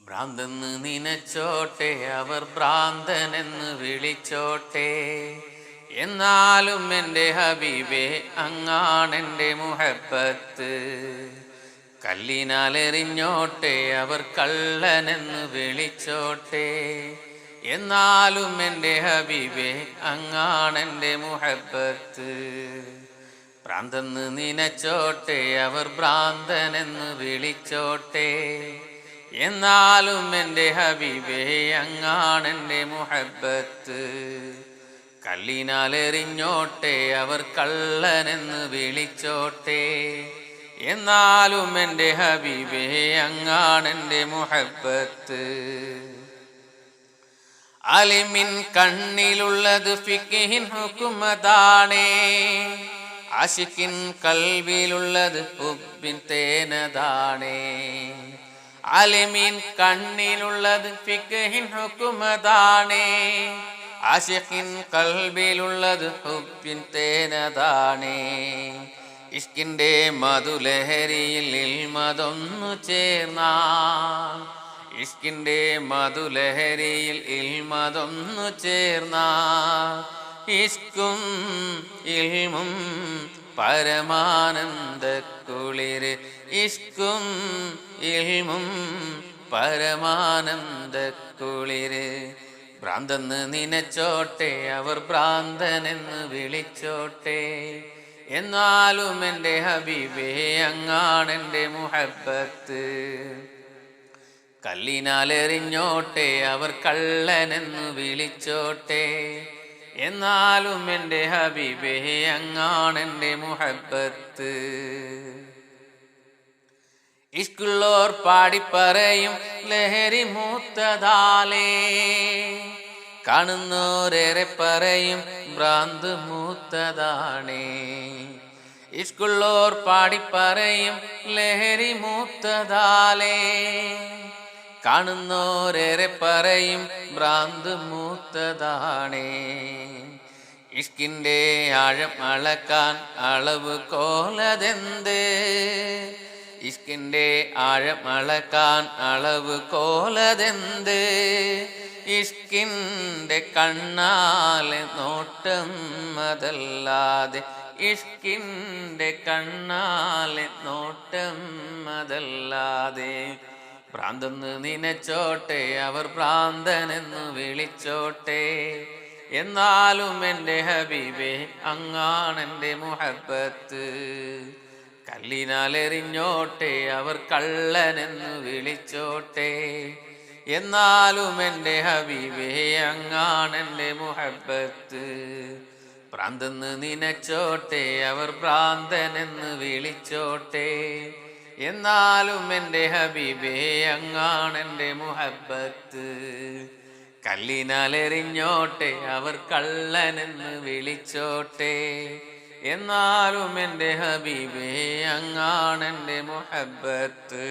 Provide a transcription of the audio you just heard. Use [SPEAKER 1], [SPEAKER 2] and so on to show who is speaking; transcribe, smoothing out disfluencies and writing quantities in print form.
[SPEAKER 1] ഭ്രാന്തെന്ന് നനച്ചോട്ടെ, അവർ ഭ്രാന്തനെന്ന് വിളിച്ചോട്ടെ, എന്നാലും എൻ്റെ ഹബീബേ അങ്ങാണെൻ്റെ മുഹബത്ത്. കല്ലിനാലെറിഞ്ഞോട്ടെ, അവർ കള്ളനെന്ന് വിളിച്ചോട്ടെ, എന്നാലും എൻ്റെ ഹബീബേ അങ്ങാണെൻ്റെ മുഹബത്ത്. ഭ്രാന്തെന്ന് നനച്ചോട്ടെ, അവർ ഭ്രാന്തനെന്ന് വിളിച്ചോട്ടെ, എന്നാലും എൻ്റെ ഹബീബേ അങ്ങാണെൻ്റെ മുഹബത്ത്. കല്ലിനാലെറിഞ്ഞോട്ടെ, അവർ കള്ളനെന്ന് വിളിച്ചോട്ടെ, എന്നാലും എൻ്റെ ഹബീബേ അങ്ങാണെൻ്റെ മുഹബത്ത്. അലിമിൻ കണ്ണിലുള്ളത് ഫിഖ്ഹിൻ ഹുക്മതാണേ, ആശിക്കിൻ കൽബിലുള്ളത് ഹുബ്ബിൻ തേനതാണേ. അലിമിൻ കണ്ണിലുള്ളത് ഫിഖ്ഹിൻ ഹുക്മതാണേ, ആശിക്കിൻ കൽബിലുള്ളത് ഹുബ്ബിൻ തേനതാണേ. ഇഷ്കിൻ്റെ മധുലഹരിയിൽ ഇൽമതൊന്നു ചേർന്നാൽ, ഇഷ്കിൻ്റെ മധുലഹരിയിൽ ഇൽമതൊന്നു ചേർന്നാൽ, ഇഷ്കും ഇൽമും പരമാനന്ദ കുളിര്, ഇഷ്കും ഇൽമും പരമാനന്ദ കുളിര്. ഭ്രാന്തെന്ന് നനച്ചോട്ടെ, അവർ ഭ്രാന്തനെന്ന് വിളിച്ചോട്ടെ, എന്നാലും എൻ്റെ ഹബീബേ അങ്ങാണെൻ്റെ മുഹബത്ത്. കല്ലിനാലെറിഞ്ഞോട്ടെ, അവർ കള്ളനെന്ന് വിളിച്ചോട്ടെ, എന്നാലും എൻ്റെ ഹബീബേ അങ്ങാണെൻ്റെ മുഹബത്ത്. ഇഷ്കുള്ളോർ പാടിപ്പറയും ലഹരി മൂത്തതാലേ, കാണുന്നോരേറെ പറയും ഭ്രാന്ത് മൂത്തതാണേ. ഇഷ്കുള്ളോർ പാടിപ്പറയും ലഹരി മൂത്തതാലേ, കാണുന്നോരേറെ പറയും ഭ്രാന്ത് മൂത്തതാണേ. ഇഷ്കിൻ്റെ ആഴം അളക്കാൻ അളവ് കോലതെന്ത്, ഇഷ്കിൻ്റെ ആഴം അളക്കാൻ അളവ് കോലതെന്ത്. ഇഷ്കിൻ്റെ കണ്ണാലെ നോട്ടം അതല്ലാതെ, ഇഷ്കിൻ്റെ കണ്ണാലെ നോട്ടം അതല്ലാതെ. ഭ്രാന്തെന്ന് നനച്ചോട്ടെ, അവർ ഭ്രാന്തനെന്ന് വിളിച്ചോട്ടെ, എന്നാലും എൻ്റെ ഹബീബേ അങ്ങാണെൻ്റെ മുഹബത്ത്. കല്ലിനാലെറിഞ്ഞോട്ടെ, അവർ കള്ളനെന്ന് വിളിച്ചോട്ടെ, എന്നാലും എൻ്റെ ഹബീബേ അങ്ങാണെൻ്റെ മുഹബത്ത്. ഭ്രാന്തെന്ന് നനച്ചോട്ടെ, അവർ ഭ്രാന്തനെന്ന് വിളിച്ചോട്ടെ, എന്നാലും എൻ്റെ ഹബീബേ അങ്ങാണെൻ്റെ മുഹബത്ത്. കല്ലിനാലെറിഞ്ഞോട്ടെ, അവർ കള്ളനെന്ന് വിളിച്ചോട്ടെ, എന്നാലും എൻ്റെ ഹബീബേ അങ്ങാണെൻ്റെ മുഹബത്ത്.